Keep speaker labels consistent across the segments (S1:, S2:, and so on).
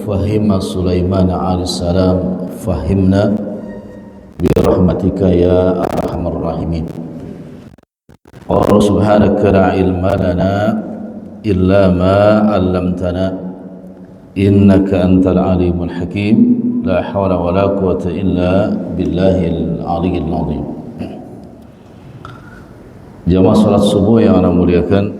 S1: fahima Sulaiman alaihissalam fahimna birahmatika ya arhamar rahimin. Qala subhanaka la ilma lana illa ma 'allamtana innaka antal alimul hakim. La hawla wa la quwwata illa billahil aliyyil azim. Jamaah salat subuh yang ana muliakan,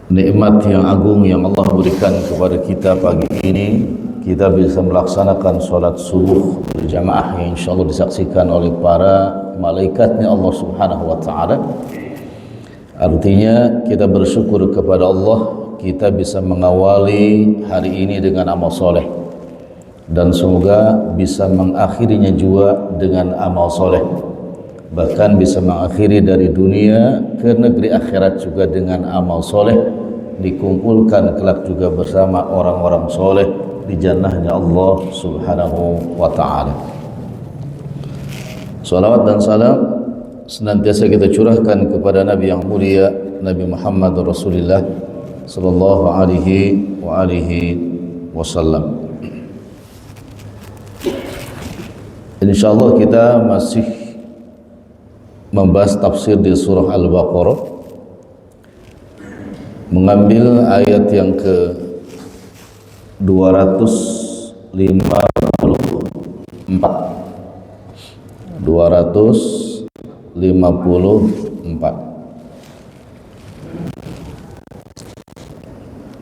S1: nikmat yang agung yang Allah berikan kepada kita pagi ini, kita bisa melaksanakan salat subuh berjamaah yang insyaallah disaksikan oleh para malaikatnya Allah Subhanahu wa taala. Artinya kita bersyukur kepada Allah, kita bisa mengawali hari ini dengan amal soleh, dan semoga bisa mengakhirinya juga dengan amal soleh, bahkan bisa mengakhiri dari dunia ke negeri akhirat juga dengan amal soleh, dikumpulkan kelak juga bersama orang-orang soleh di jannahnya Allah Subhanahu wa ta'ala. Salawat dan salam senantiasa kita curahkan kepada Nabi yang mulia, Nabi Muhammad Rasulullah sallallahu alaihi wasallam. Insyaallah kita masih membahas tafsir di surah Al-Baqarah, mengambil ayat yang ke 254.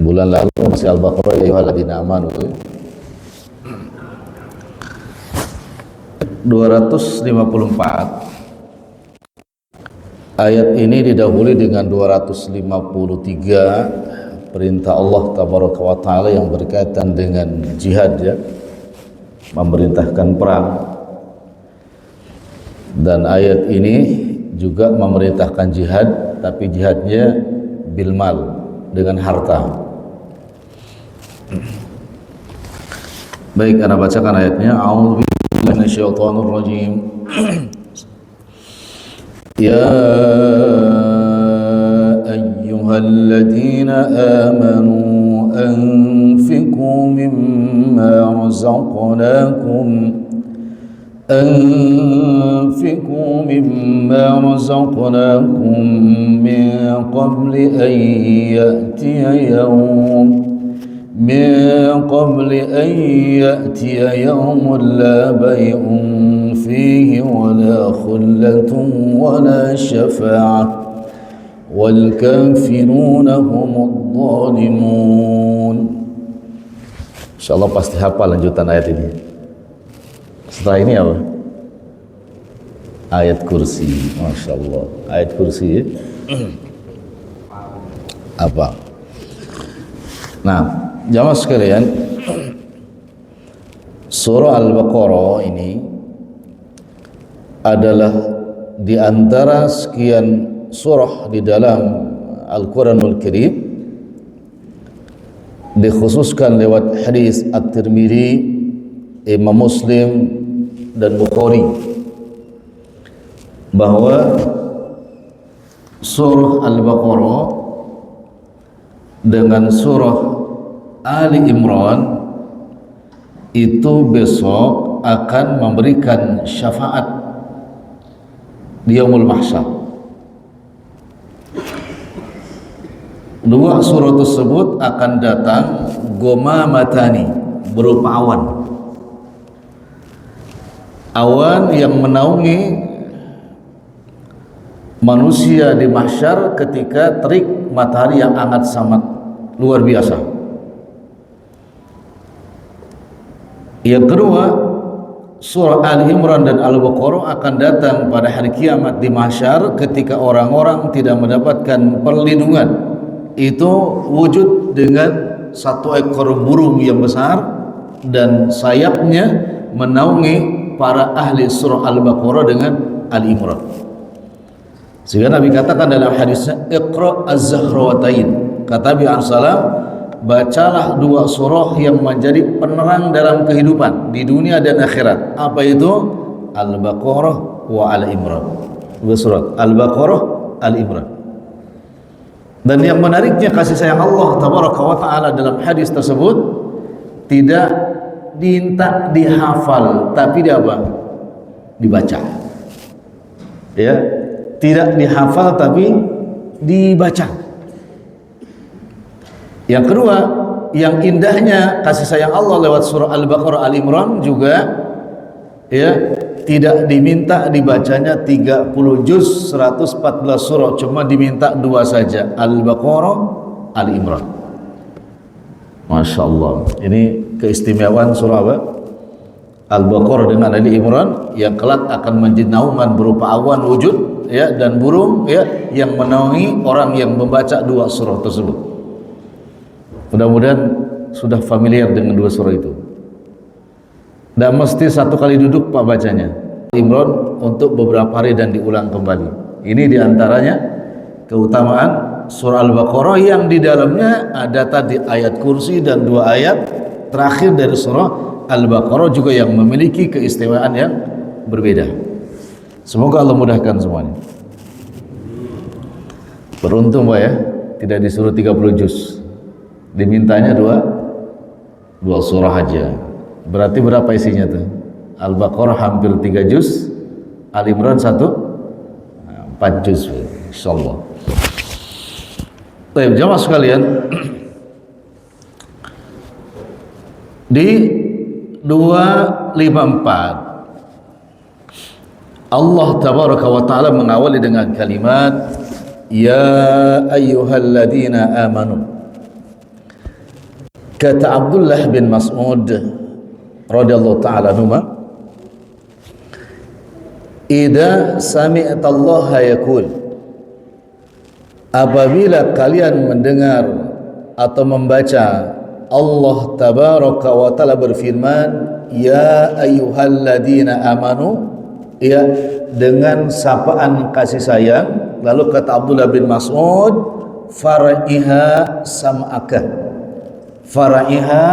S1: Bulan lalu masih Al-Baqarah, ya ayyuhalladzina amanu. 254. Ayat ini didahului dengan 253, perintah Allah tabaraka wa taala yang berkaitan dengan jihad, ya, memerintahkan perang. Dan ayat ini juga memerintahkan jihad, tapi jihadnya bil mal, dengan harta. Baik, ana bacakan ayatnya. A'udzubillahi minasyaitonir rajim. Ya ayyuhalladzina amanu anfiqu mimma razaqnakum min qabli an ya'tiya yawmun la bay'un fihi wala khullatun wala syafa'ah wal kafiruna humudz zalimun. Insyaallah pasti hafal lanjutan ayat ini. Setelah ini apa? Ayat kursi. Masya Allah, ayat kursi, ya? Apa? Nah, jamaah sekalian, surah Al-Baqarah ini adalah di antara sekian surah di dalam Al-Quranul Karim, dikhususkan lewat hadis At-Tirmidzi, Imam Muslim dan Bukhari, bahwa surah Al-Baqarah dengan surah Ali Imran itu besok akan memberikan syafaat di Yaumul Mahsyar. Dua surah tersebut akan datang gomamatani, berupa awan. Awan yang menaungi manusia di mahsyar ketika terik matahari yang sangat sangat luar biasa. Yang kedua, surah Ali Imran dan Al-Baqarah akan datang pada hari kiamat di mahsyar ketika orang-orang tidak mendapatkan perlindungan. Itu wujud dengan satu ekor burung yang besar dan sayapnya menaungi para ahli surah Al-Baqarah dengan Ali Imran. Sehingga Nabi katakan dalam hadisnya, Iqra az-Zahrawatain, kata Nabi SAW, bacalah dua surah yang menjadi penerang dalam kehidupan di dunia dan akhirat. Apa itu? Al-Baqarah wa Al Imran. Dua surat, Al-Baqarah, Al Imran. Dan yang menariknya kasih sayang Allah tabaraka wa taala dalam hadis tersebut tidak minta dihafal, tapi dia apa? Dibaca. Ya, tidak dihafal tapi dibaca. Yang kedua, yang indahnya kasih sayang Allah lewat surah Al-Baqarah, Al-Imran juga ya, tidak diminta dibacanya 30 juz 114 surah, cuma diminta 2 saja, Al-Baqarah, Al-Imran. Masya Allah, ini keistimewaan surah apa? Al-Baqarah dengan Al-Imran yang kelak akan menjadi naungan berupa awan wujud ya, dan burung ya, yang menaungi orang yang membaca 2 surah tersebut. Mudah-mudahan sudah familiar dengan 2 surah itu. Dan mesti 1 kali duduk Pak bacanya Imran untuk beberapa hari dan diulang kembali. Ini diantaranya keutamaan surah Al-Baqarah yang di dalamnya ada tadi ayat kursi dan 2 ayat terakhir dari surah Al-Baqarah juga yang memiliki keistimewaan yang berbeda. Semoga Allah mudahkan semuanya. Beruntung Pak ya, tidak disuruh 30 juz, dimintanya 2 surah aja. Berarti berapa isinya tuh? Al-Baqarah hampir 3 juz, Al-Imran 4 juz, insyaallah. Baik, jamaah sekalian, di 254 Allah tabaraka wa taala mengawali dengan kalimat ya ayyuhalladzina amanu. Kata Abdullah bin Mas'ud radhiyallahu ta'ala anhuma, idza sami'tallaha yaqul, apabila kalian mendengar atau membaca Allah tabaraka wa ta'ala berfirman ya ayyuhalladzina amanu, ya, dengan sapaan kasih sayang, lalu kata Abdullah bin Mas'ud fara'iha sam'aka, fara'iha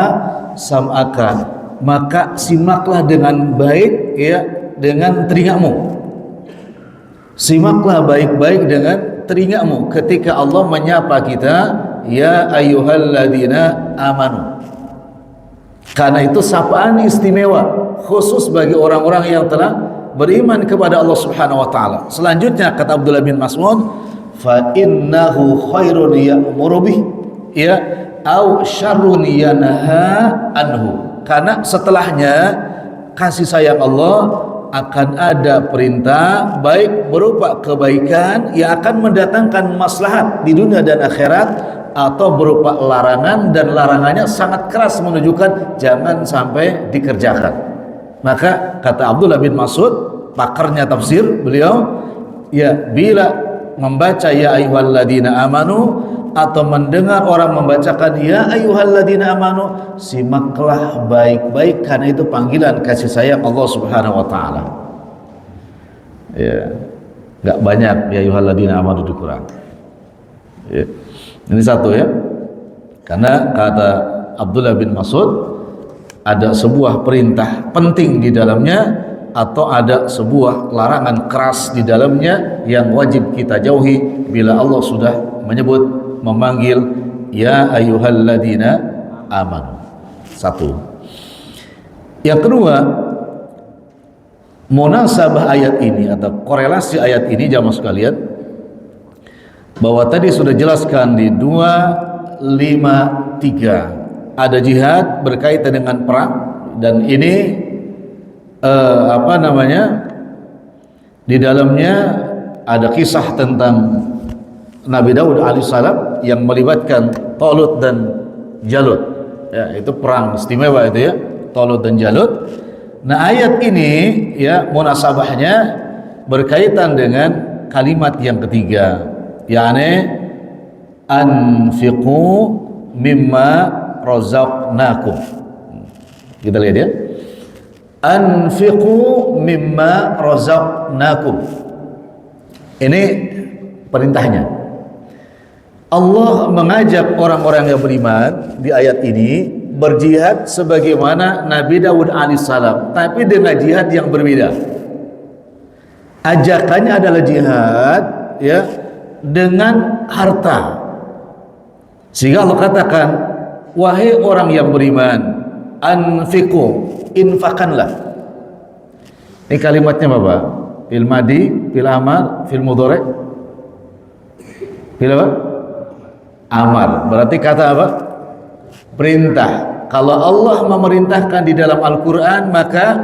S1: sam'aka, maka simaklah dengan baik ya, dengan telingamu. Simaklah baik-baik dengan telingamu ketika Allah menyapa kita ya ayyuhalladzina amanu. Karena itu sapaan istimewa khusus bagi orang-orang yang telah beriman kepada Allah Subhanahu wa taala. Selanjutnya kata Abdullah bin Mas'ud fa innahu khairun ya'muru bih ya au syarrun yanha anhu. Karena setelahnya kasih sayang Allah akan ada perintah baik berupa kebaikan yang akan mendatangkan maslahat di dunia dan akhirat, atau berupa larangan dan larangannya sangat keras menunjukkan jangan sampai dikerjakan. Maka kata Abdullah bin Mas'ud, pakarnya tafsir beliau, ya, bila membaca ya ayyuhalladzina amanu atau mendengar orang membacakan ya ayyuhalladzina amanu, simaklah baik-baik karena itu panggilan kasih sayang Allah Subhanahu wa taala. Ya, enggak banyak ya ayyuhalladzina amanu di Quran. Ya. Ini satu ya. Karena kata Abdullah bin Mas'ud ada sebuah perintah penting di dalamnya atau ada sebuah larangan keras di dalamnya yang wajib kita jauhi bila Allah sudah menyebut memanggil ya ayyuhalladzina amanu. Satu. Yang kedua, munasabah ayat ini atau korelasi ayat ini jamaah sekalian, bahwa tadi sudah jelaskan di 253 ada jihad berkaitan dengan perang, dan ini di dalamnya ada kisah tentang Nabi Daud alaihissalam yang melibatkan Talut dan Jalut. Ya, itu perang istimewa itu ya, Talut dan Jalut. Nah, ayat ini ya munasabahnya berkaitan dengan kalimat yang ketiga, yakni anfiqu mimma razaqnakum. Kita lihat ya. Anfiqu mimma razaqnakum. Ini perintahnya. Allah mengajak orang-orang yang beriman di ayat ini berjihad sebagaimana Nabi Daud alaihissalam, tapi dengan jihad yang berbeda. Ajakannya adalah jihad ya dengan harta, Sehingga Allah katakan, wahai orang yang beriman, anfiqu, infakkanlah. Ini kalimatnya Bapak, fil madi, fil amar, fil mudhari, fil apa? Amar. Berarti kata apa? Perintah. Kalau Allah memerintahkan di dalam Al-Quran, maka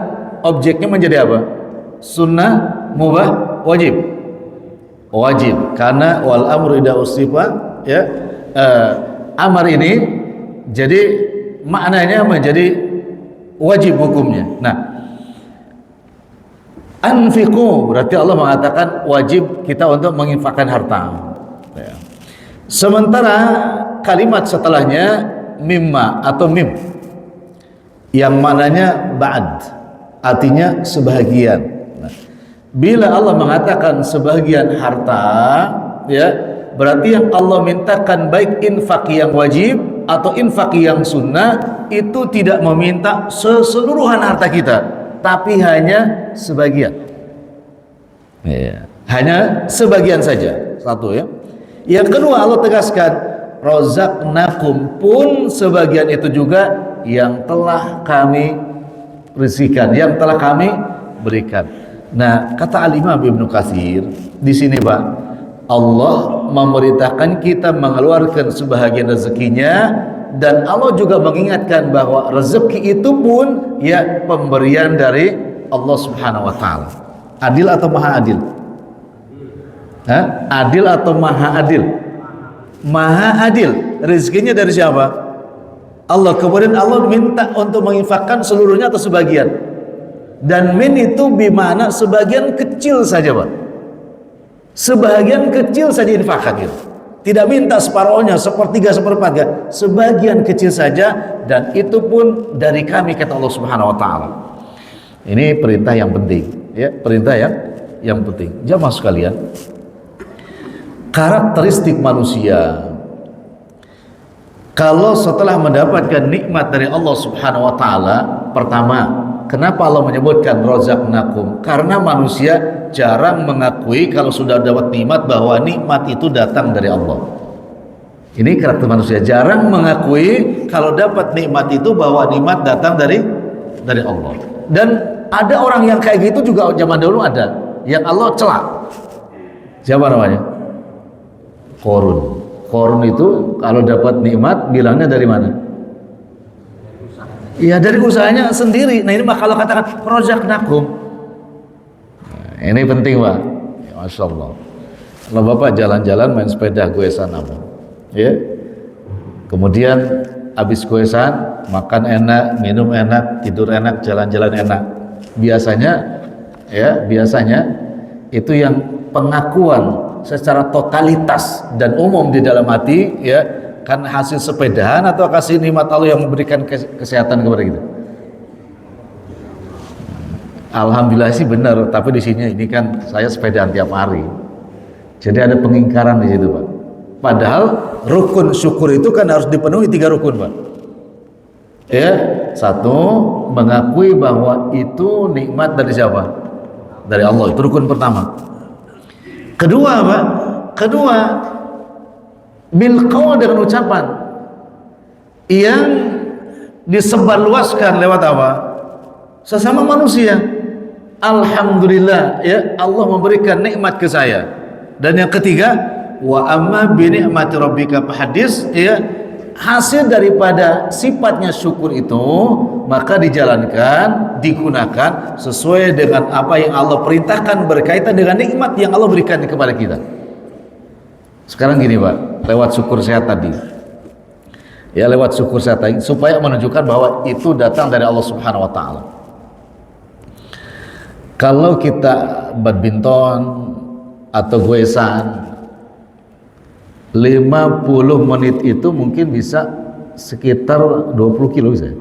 S1: objeknya menjadi apa? Sunnah, mubah, wajib. Wajib. Karena wal amru idza usifa, ya, amar ini jadi maknanya menjadi wajib hukumnya. Nah, anfiqu berarti Allah mengatakan wajib kita untuk menginfakkan harta. Ya. Sementara kalimat setelahnya mimma atau mim yang maknanya ba'd, artinya sebahagian. Nah, bila Allah mengatakan sebahagian harta, ya, berarti yang Allah mintakan baik infak yang wajib atau infak yang sunnah itu tidak meminta seseluruhan harta kita, tapi hanya sebagian. Ya, hanya sebagian saja. Satu, ya. Yang kedua Allah tegaskan razaqnakum, pun sebagian itu juga yang telah kami rezekikan, yang telah kami berikan. Nah, kata Al-Imam Ibnu Katsir di sini Pak, Allah memerintahkan kita mengeluarkan sebahagian rezekinya, dan Allah juga mengingatkan bahwa rezeki itu pun ya pemberian dari Allah Subhanahu wa taala. Adil atau maha adil? Adil atau maha adil? Maha adil. Rezekinya dari siapa? Allah. Kemudian Allah minta untuk menginfakkan seluruhnya atau sebagian. Dan min itu bimana sebagian kecil saja Pak. Sebagian kecil saja infakkan gitu. Tidak minta separuhnya, sepertiga, seperempat, sebagian kecil saja, dan itu pun dari kami, kata Allah Subhanahu wa taala. Ini perintah yang penting, ya, perintah yang penting. Jamaah sekalian, karakteristik manusia kalau setelah mendapatkan nikmat dari Allah Subhanahu wa taala, pertama, kenapa Allah menyebutkan razaqnakum? Karena manusia jarang mengakui kalau sudah dapat nikmat bahwa nikmat itu datang dari Allah. Ini karakter manusia, jarang mengakui kalau dapat nikmat itu bahwa nikmat datang dari Allah. Dan ada orang yang kayak gitu juga zaman dulu ada, yang Allah celak. Siapa namanya? Qarun. Qarun itu kalau dapat nikmat bilangnya dari mana? Ya dari usahanya sendiri. Nah ini mah kalau katakan razaqnakum. Nah, ini penting Pak. Ya, Masya Allah. Kalau Bapak jalan-jalan main sepeda goesan apa? Ya. Kemudian habis goesan makan enak, minum enak, tidur enak, jalan-jalan enak. Biasanya itu yang pengakuan secara totalitas dan umum di dalam hati, ya, kan hasil sepedahan atau kasih nikmat Allah yang memberikan kesehatan kepada kita. Alhamdulillah sih benar, tapi di sini ini kan saya sepedaan tiap hari. Jadi ada pengingkaran di situ Pak. Padahal rukun syukur itu kan harus dipenuhi 3 rukun Pak. Ya, 1, mengakui bahwa itu nikmat dari siapa? Dari Allah. Itu rukun pertama. Kedua Pak, bil qaul, dengan ucapan yang disebarluaskan lewat apa? Sesama manusia. Alhamdulillah, ya, Allah memberikan nikmat ke saya. Dan yang ketiga, wa amma bi ni'mati rabbika fahadis, ya, hasil daripada sifatnya syukur itu maka dijalankan, digunakan sesuai dengan apa yang Allah perintahkan berkaitan dengan nikmat yang Allah berikan kepada kita. Sekarang gini Pak, lewat syukur sehat tadi, ya, lewat syukur sehat tadi supaya menunjukkan bahwa itu datang dari Allah Subhanahu wa taala. Kalau kita badminton atau goesan 50 menit itu mungkin bisa sekitar 20 kilo bisa.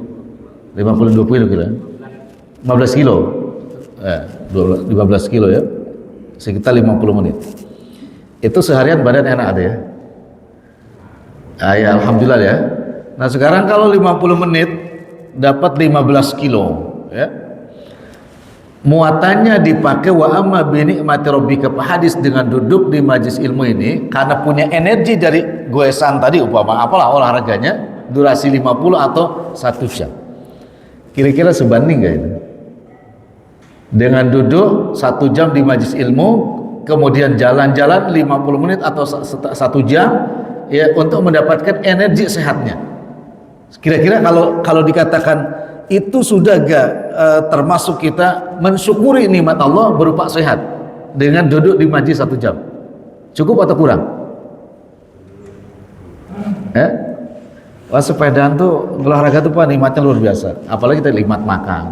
S1: 20 kilo. 15 kilo. 15 kilo ya. Sekitar 50 menit. Itu seharian badan enak ada ya. Ya alhamdulillah ya. Nah, sekarang kalau 50 menit dapat 15 kilo ya. muatannya dipakai wa amma bi ni'mati rabbika, hadis dengan duduk di majlis ilmu ini karena punya energi dari goesan tadi, umpama apalah olahraganya durasi 50 atau 1 jam. Kira-kira sebanding gak itu? Dengan duduk 1 jam di majlis ilmu, kemudian jalan-jalan 50 menit atau 1 jam ya untuk mendapatkan energi sehatnya. Kira-kira kalau dikatakan itu sudah gak termasuk kita mensyukuri nikmat Allah berupa sehat dengan duduk di majlis 1 jam? Cukup atau kurang? Wah, sepedaan tuh olahraga tuh Pak, nikmatnya luar biasa. Apalagi kita nikmat makan.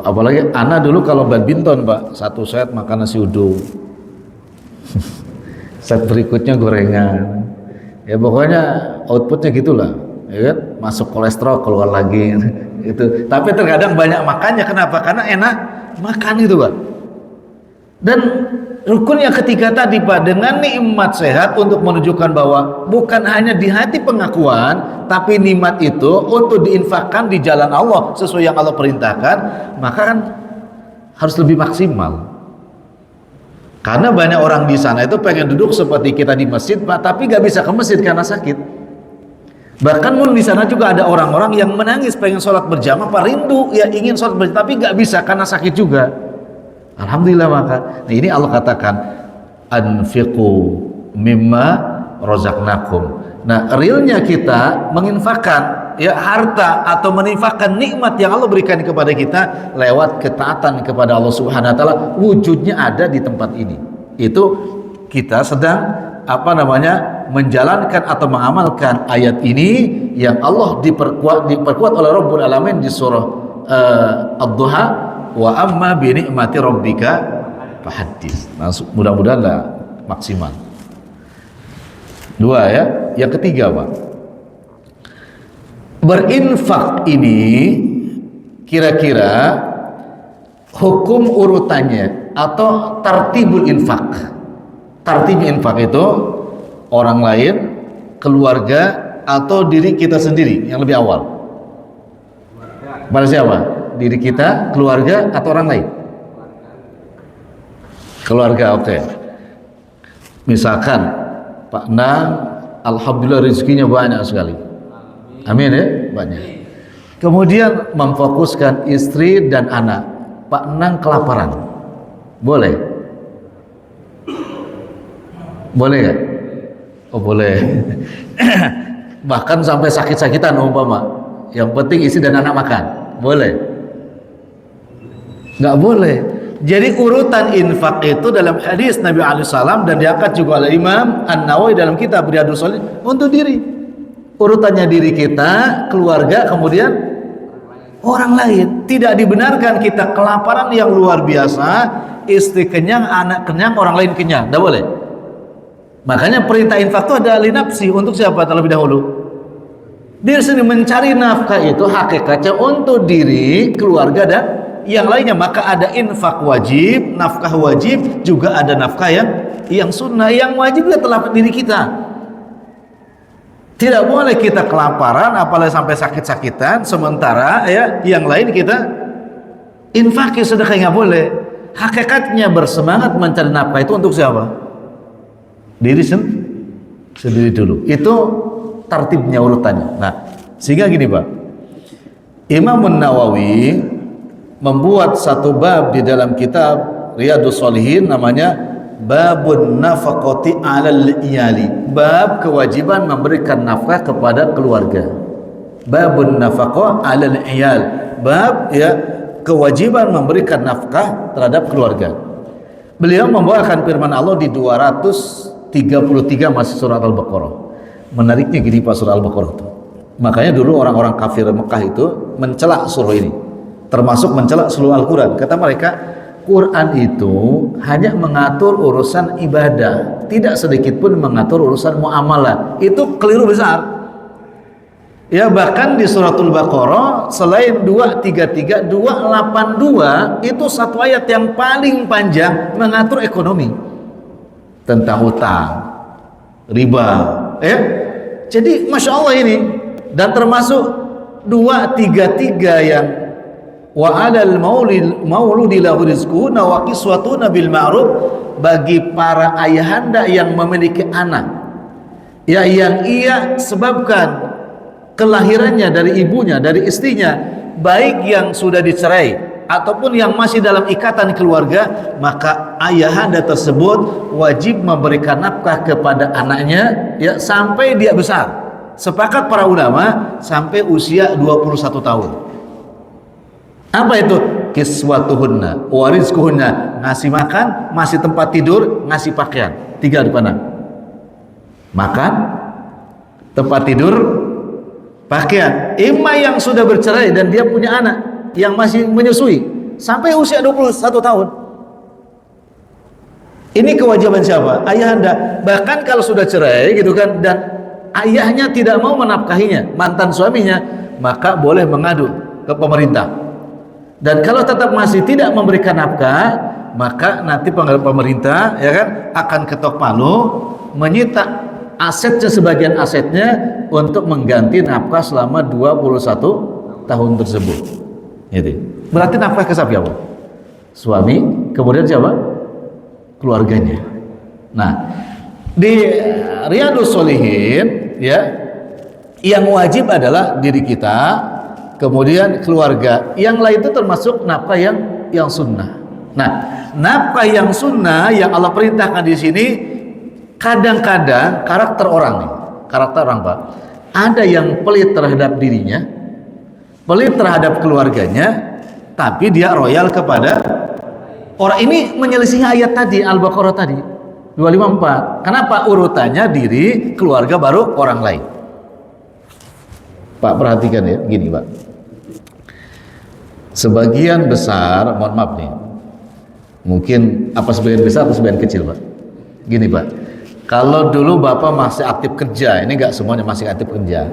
S1: Apalagi anak dulu kalau badminton Pak, 1 set makan nasi uduk. Set berikutnya gorengan. Ya pokoknya outputnya gitulah. Ya kan? Masuk kolesterol keluar lagi itu. Tapi terkadang banyak makannya, kenapa? Karena enak makan itu Pak. Dan rukun yang ketiga tadi Pak, dengan nikmat sehat untuk menunjukkan bahwa bukan hanya di hati pengakuan, tapi nikmat itu untuk diinfakkan di jalan Allah sesuai yang Allah perintahkan, maka kan harus lebih maksimal. Karena banyak orang di sana itu pengen duduk seperti kita di masjid Pak, tapi gak bisa ke masjid karena sakit. Bahkan di sana juga ada orang-orang yang menangis pengen sholat berjamaah, Pak, rindu ya ingin sholat berjamaah tapi gak bisa karena sakit juga. Alhamdulillah maka. Nah ini Allah katakan anfiqu mimma razaqnakum. Nah realnya kita menginfakkan ya harta atau menginfakkan nikmat yang Allah berikan kepada kita lewat ketaatan kepada Allah Subhanahu wa taala, wujudnya ada di tempat ini. Itu kita sedang menjalankan atau mengamalkan ayat ini yang Allah diperkuat oleh Rabbul Alamin di surah Ad-Duha, wa amma bi ni'mati rabbika fahaddits. Nah, mudah-mudahan lah maksimal. 2 ya. Yang ketiga Pak, berinfak ini kira-kira hukum urutannya atau tartibul infak. Tartib infak itu orang lain, keluarga, atau diri kita sendiri yang lebih awal. Pada siapa? Diri kita, keluarga, atau orang lain? Keluarga, oke. Misalkan Pak Nang, alhamdulillah rezekinya banyak sekali. Amin ya, banyak. Kemudian memfokuskan istri dan anak. Pak Nang kelaparan, boleh? Boleh gak? Oh boleh. Bahkan sampai sakit-sakitan umpama. Yang penting istri dan anak makan. Boleh? Nggak boleh. Jadi urutan infak itu dalam hadis Nabi SAW dan diangkat juga oleh Imam An-Nawawi dalam kitab Riyadhus Shalihin untuk diri. Urutannya diri kita, keluarga, kemudian orang lain. Tidak dibenarkan kita kelaparan yang luar biasa, istri kenyang, anak kenyang, orang lain kenyang. Tidak boleh. Makanya perintah infak itu ada linapsi. Untuk siapa terlebih dahulu? Diri sendiri. Mencari nafkah itu hakikatnya untuk diri, keluarga, dan yang lainnya. Maka ada infak wajib, nafkah wajib, juga ada nafkah yang sunnah. Yang wajib ya telah diri kita. Tidak boleh kita kelaparan apalagi sampai sakit-sakitan, sementara ya yang lain kita infak, sedekah nggak boleh. Hakikatnya bersemangat mencari nafkah itu untuk siapa? Diri sendiri dulu. Itu tartibnya, urutannya. Nah, sehingga gini Pak, Imam An-Nawawi membuat satu bab di dalam kitab Riyadhus Shalihin namanya Babun Nafaqati 'alal iyali. Bab kewajiban memberikan nafkah kepada keluarga. Babun Nafaqah 'alal iyal. Bab ya kewajiban memberikan nafkah terhadap keluarga. Beliau membawakan firman Allah di 233 masih surah Al-Baqarah. Menariknya gini Pak, surah Al-Baqarah itu. Makanya dulu orang-orang kafir Mekah itu mencela surah ini, termasuk mencela seluruh Al-Quran. Kata mereka, Quran itu hanya mengatur urusan ibadah, tidak sedikit pun mengatur urusan muamalah. Itu keliru besar. Ya, bahkan di suratul Baqarah selain 233, 282 itu satu ayat yang paling panjang mengatur ekonomi, tentang utang, riba, ya. Jadi masya Allah ini, dan termasuk 233 yang wa 'alal mauludi lahu rizquhunna wa kiswatuna bil ma'ruf, bagi para ayahanda yang memiliki anak ya yang ia sebabkan kelahirannya dari ibunya, dari istrinya, baik yang sudah dicerai ataupun yang masih dalam ikatan keluarga, maka ayahanda tersebut wajib memberikan nafkah kepada anaknya ya sampai dia besar. Sepakat para ulama sampai usia 21 tahun. Apa itu? Kiswatuhunna wa rizquhunna, ngasih makan, ngasih tempat tidur, ngasih pakaian. 3 di mana? Makan, tempat tidur, pakaian. Imam yang sudah bercerai dan dia punya anak yang masih menyusui sampai usia 21 tahun. Ini kewajiban siapa? Ayahanda. Bahkan kalau sudah cerai gitu kan, dan ayahnya tidak mau menafkahinya, mantan suaminya, maka boleh mengadu ke pemerintah. Dan kalau tetap masih tidak memberikan nafkah, maka nanti pemerintah ya kan akan ketok palu, menyita asetnya, sebagian asetnya, untuk mengganti nafkah selama 21 tahun tersebut. Gitu. Berarti nafkah ke siapa? Suami, kemudian siapa? Keluarganya. Nah, di Riyadhus Shalihin ya, yang wajib adalah diri kita, kemudian keluarga. Yang lain itu termasuk nafkah yang sunnah. Nah, nafkah yang sunnah yang Allah perintahkan di sini, kadang-kadang karakter orang nih, karakter orang Pak, ada yang pelit terhadap dirinya, pelit terhadap keluarganya, tapi dia royal kepada orang. Ini menyelisih ayat tadi, Al-Baqarah tadi 254. Kenapa? Urutannya diri, keluarga, baru orang lain. Pak, perhatikan ya, gini Pak, sebagian besar, mohon maaf nih, mungkin apa sebagian besar atau sebagian kecil Pak, gini Pak, kalau dulu Bapak masih aktif kerja, ini nggak semuanya masih aktif kerja,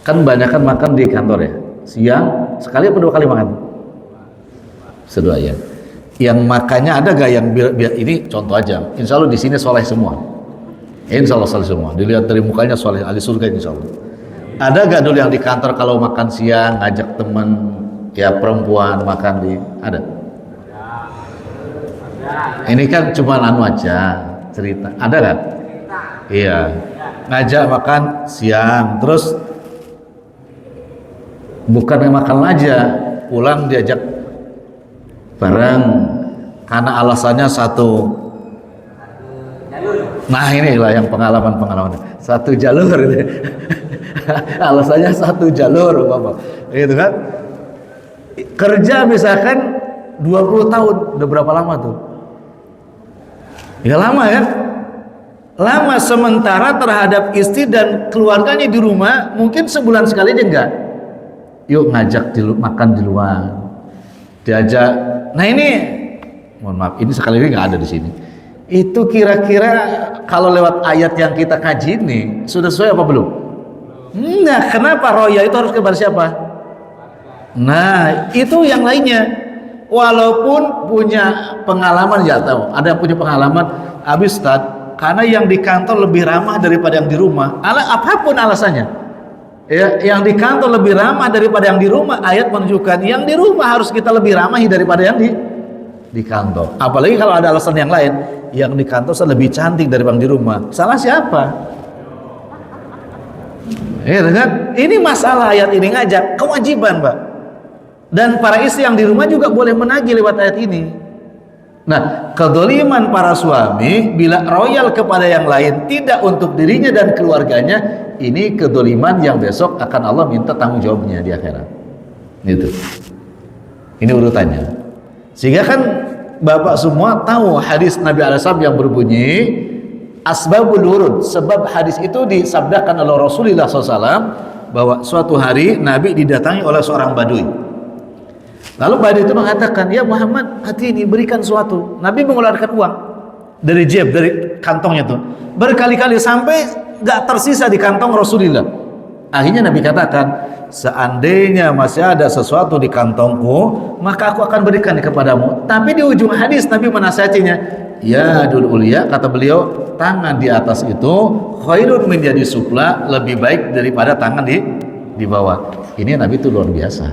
S1: kan banyak kan makan di kantor ya, siang sekali apa 2 kali makan? Sedua ya. Yang makannya ada gak yang ini contoh aja, insya Allah di sini soleh semua, insya Allah soleh semua, dilihat dari mukanya soleh, ahli surga insya Allah. Ada gak dulu yang di kantor kalau makan siang ngajak temen ya perempuan makan di, ada? Ini kan cuma anu aja cerita, ada gak? Iya, ngajak makan siang, terus bukan makan aja, pulang diajak bareng karena alasannya satu. Nah inilah yang pengalaman satu jalur. Alasannya satu jalur Bapak, gitu kan. Kerja misalkan 20 tahun, udah berapa lama tuh? Ya lama ya, lama. Sementara terhadap istri dan keluarganya di rumah mungkin sebulan sekali aja enggak, yuk ngajak makan di luar, diajak. Nah ini, mohon maaf, ini sekali lagi nggak ada di sini. Itu kira-kira kalau lewat ayat yang kita kaji ini sudah sesuai apa belum? Nah, kenapa roya itu harus kepada siapa? Nah, itu yang lainnya. Walaupun punya pengalaman, ya tahu, ada yang punya pengalaman, habis Ustaz, karena yang di kantor lebih ramah daripada yang di rumah. Apapun alasannya. Ya, yang di kantor lebih ramah daripada yang di rumah. Ayat menunjukkan yang di rumah harus kita lebih ramahi daripada yang di kantor. Apalagi kalau ada alasan yang lain, yang di kantor lebih cantik daripada yang di rumah. Salah siapa? Ya, kan? Ini masalah ayat ini ngajak kewajiban, Pak. Dan para istri yang di rumah juga boleh menagih lewat ayat ini. Nah, kedzaliman para suami bila royal kepada yang lain, tidak untuk dirinya dan keluarganya, ini kedzaliman yang besok akan Allah minta tanggung jawabnya di akhirat. Gitu. Ini urutannya. Sehingga kan Bapak semua tahu hadis Nabi Al-Asab yang berbunyi asbabul wurud, sebab hadis itu disabdakan oleh Rasulullah SAW bahwa suatu hari Nabi didatangi oleh seorang badui. Lalu badui itu mengatakan, ya Muhammad, hati ini berikan sesuatu. Nabi mengeluarkan uang dari jeb, dari kantongnya tuh berkali-kali sampai gak tersisa di kantong Rasulullah. Akhirnya Nabi katakan, seandainya masih ada sesuatu di kantongku, maka aku akan berikan kepadamu. Tapi di ujung hadis Nabi menasihatinya, ya dul ulia, kata beliau, tangan di atas itu khairun menjadi sufla, lebih baik daripada tangan di bawah. Ini Nabi itu luar biasa.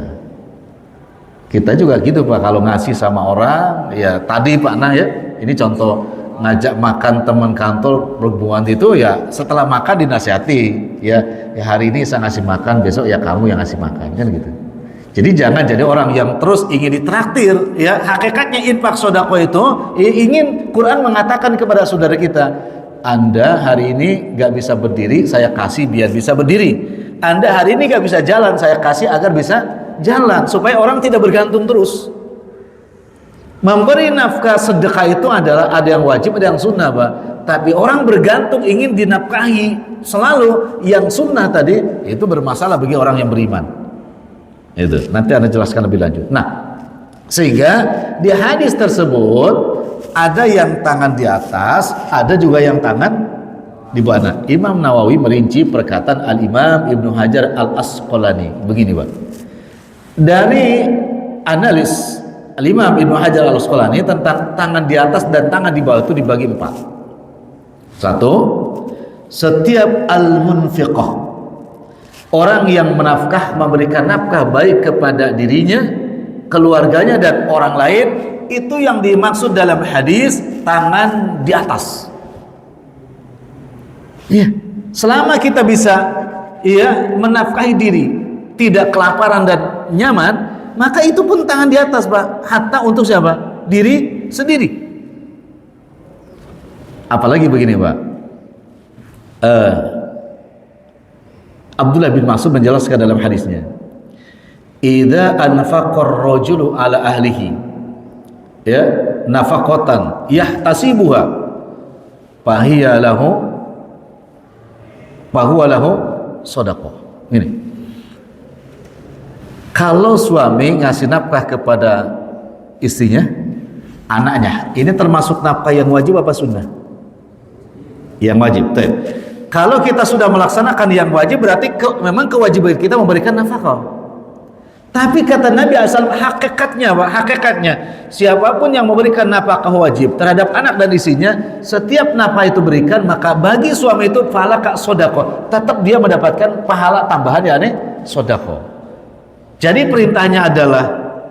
S1: Kita juga gitu Pak, kalau ngasih sama orang, ya tadi Pak Nah ya, ini contoh ngajak makan teman kantor berhubungan itu ya setelah makan dinasihati ya, ya hari ini saya ngasih makan, besok ya kamu yang ngasih makan, kan gitu. Jadi jangan jadi orang yang terus ingin ditraktir ya. Hakikatnya infak sodako itu ingin, Quran mengatakan kepada saudara kita, Anda hari ini gak bisa berdiri, saya kasih biar bisa berdiri. Anda hari ini gak bisa jalan, saya kasih agar bisa jalan, supaya orang tidak bergantung terus. Memberi nafkah sedekah itu adalah ada yang wajib, ada yang sunnah Pak. Tapi orang bergantung ingin dinafkahi selalu, yang sunnah tadi itu bermasalah bagi orang yang beriman. Itu nanti Anda jelaskan lebih lanjut. Nah, sehingga di hadis tersebut ada yang tangan di atas, ada juga yang tangan di bawah. Imam Nawawi merinci perkataan Al-Imam Ibnu Hajar Al-Asqalani begini Pak. Dari analis Al-Imam Ibnu Hajar Al-Asqalani tentang tangan di atas dan tangan di bawah itu dibagi 4. 1. Setiap al-munfiqah, orang yang menafkah, memberikan nafkah baik kepada dirinya, keluarganya dan orang lain, itu yang dimaksud dalam hadis tangan di atas. Ya, selama kita bisa ya menafkahi diri, tidak kelaparan dan nyaman, maka itu pun tangan di atas Pak. Hatta untuk siapa? Diri sendiri. Apalagi begini Pak, Abdullah bin Mas'ud menjelaskan dalam hadisnya, idza anfaqar rajulu ala ahlihi ya nafaqatan yahtasibuha fahiya lahu fahuwa lahu shadaqah. Ini kalau suami ngasih nafkah kepada istrinya, anaknya, ini termasuk nafkah yang wajib apa sunnah? Yang wajib. Kalau kita sudah melaksanakan yang wajib, berarti memang kewajiban kita memberikan nafkah. Tapi kata Nabi asal hakikatnya Pak, hakikatnya siapapun yang memberikan nafkah wajib terhadap anak dan istrinya, setiap nafkah itu berikan, maka bagi suami itu pahala kak sodako, tetap dia mendapatkan pahala tambahan ya sodako. Jadi perintahnya adalah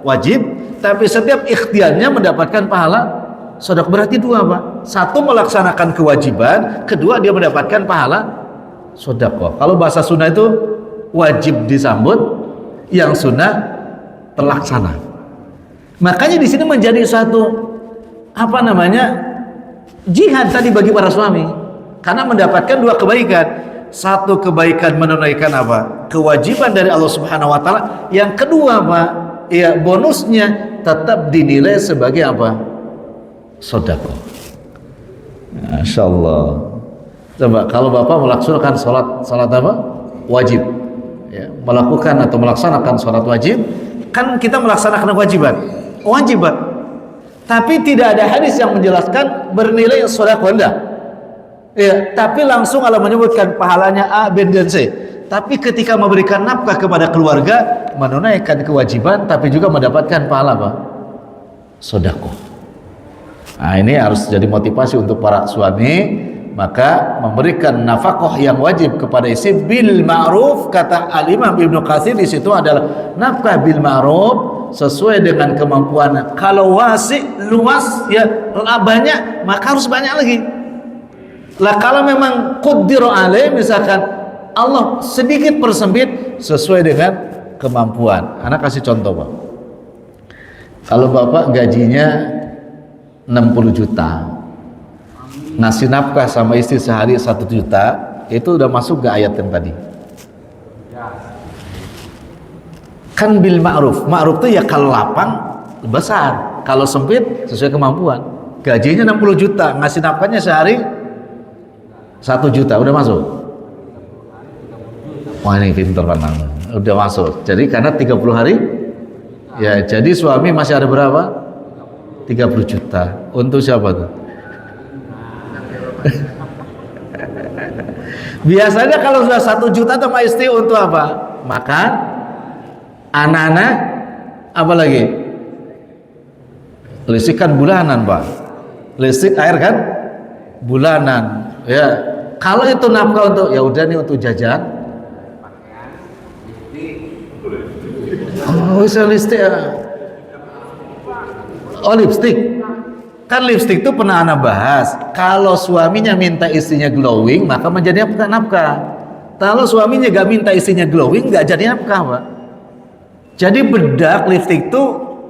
S1: wajib, tapi setiap ikhtiarnya mendapatkan pahala sodako. Berarti 2 Pak, 1 melaksanakan kewajiban, 2 dia mendapatkan pahala sodako. Kalau bahasa sunnah itu wajib disambut, yang sunnah terlaksana. Makanya di sini menjadi satu jihad tadi bagi para suami, karena mendapatkan 2 kebaikan. 1 kebaikan menunaikan kewajiban dari Allah Subhanahu wa taala, yang kedua Pak, ya bonusnya tetap dinilai sebagai sedekah. Masya Allah. Coba kalau Bapak melaksanakan salat wajib ya, melakukan atau melaksanakan sholat wajib, kan kita melaksanakan kewajiban wajib Pak. Tapi tidak ada hadis yang menjelaskan bernilai sedekah enggak ya, tapi langsung Allah menyebutkan pahalanya A, B, dan C. Tapi ketika memberikan nafkah kepada keluarga, menunaikan kewajiban tapi juga mendapatkan pahala sedekah. Nah, ini harus jadi motivasi untuk para suami. Maka memberikan nafkah yang wajib kepada istri bil ma'ruf, kata Al-Imam Ibnu Katsir di situ adalah nafkah bil ma'ruf sesuai dengan kemampuan. Kalau luas ya banyak, maka harus banyak lagi. Lah kalau memang quddir alaih, misalkan Allah sedikit persempit sesuai dengan kemampuan. Anak kasih contoh Pak. Kalau Bapak gajinya 60 juta, ngasih nafkah sama istri sehari 1 juta, itu udah masuk ke ayat yang tadi. Kan bil ma'ruf. Ma'ruf itu ya kalau lapang besar, kalau sempit sesuai kemampuan. Gajinya 60 juta, ngasih nafkahnya sehari 1 juta, udah masuk. Wah ini pintar Pak, udah masuk. Jadi karena 30 hari ya, jadi suami masih ada berapa? 30 juta. Untuk siapa tuh? Biasanya kalau sudah 1 juta sama istri untuk apa? Makan, anak-anak, apa lagi? Listrik kan bulanan Pak, listrik air kan bulanan ya. Kalau itu nafkah untuk, ya udah nih untuk jajan, oh bisa listrik ya. Oh, lipstick. Kan lipstick itu pernah ana bahas. Kalau suaminya minta istrinya glowing, maka menjadi nafkah. Kalau suaminya gak minta istrinya glowing, gak jadi nafkah, Pak. Jadi bedak lipstick itu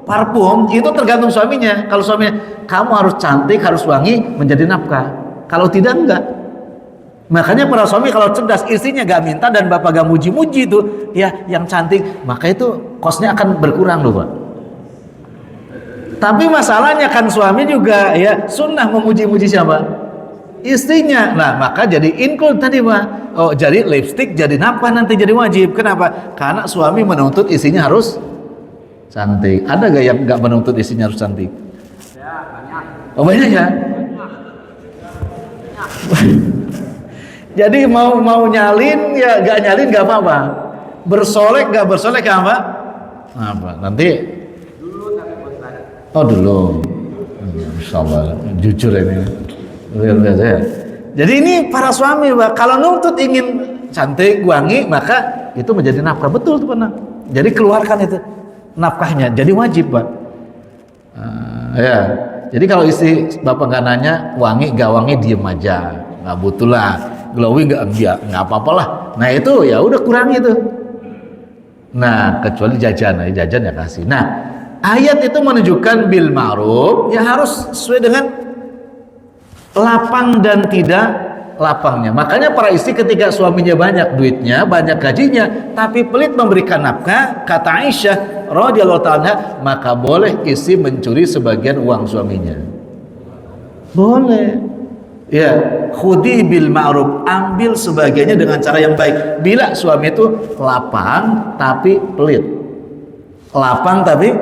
S1: parfum itu tergantung suaminya. Kalau suaminya kamu harus cantik, harus wangi, menjadi nafkah. Kalau tidak, enggak. Makanya para suami kalau cerdas, istrinya gak minta dan bapak gak muji-muji itu, ya yang cantik, maka itu kosnya akan berkurang loh, Pak. Tapi masalahnya kan suami juga ya sunnah memuji-muji siapa? Istrinya. Nah, maka jadi include tadi, Pak. Oh, jadi lipstick jadi nafkah nanti jadi wajib. Kenapa? Karena suami menuntut istrinya harus cantik. Ada gak yang gak menuntut istrinya harus cantik?
S2: Ya, banyak.
S1: Oh, banyak ya? Jadi mau nyalin ya gak nyalin gak apa-apa. Bersolek gak bersolek gak apa? Apa? Nanti
S2: Dulu tapi bosan.
S1: oh dulu. Insyaallah jujur ini. Luar biasa ya. Jadi ini para suami, Pak, kalau nuntut ingin cantik, wangi, maka itu menjadi nafkah. Betul tuh, Pak. Jadi keluarkan itu nafkahnya. Jadi wajib, Pak. Ya. Jadi kalau istri bapak nggak nanya wangi gak wangi, diem aja. Nggak butuh lah. Glowing nggak apa-apalah. Nah itu ya udah kurangi itu. Nah kecuali jajan ya kasih. Nah ayat itu menunjukkan bil ma'ruf ya harus sesuai dengan lapang dan tidak lapangnya. Makanya para istri ketika suaminya banyak duitnya, banyak gajinya, tapi pelit memberikan nafkah, kata Aisyah radhiyallahu ta'ala, maka boleh istri mencuri sebagian uang suaminya. Boleh. Ya, khudi bil ma'ruf, ambil sebagiannya dengan cara yang baik. Bila suami itu lapang tapi pelit. Lapang tapi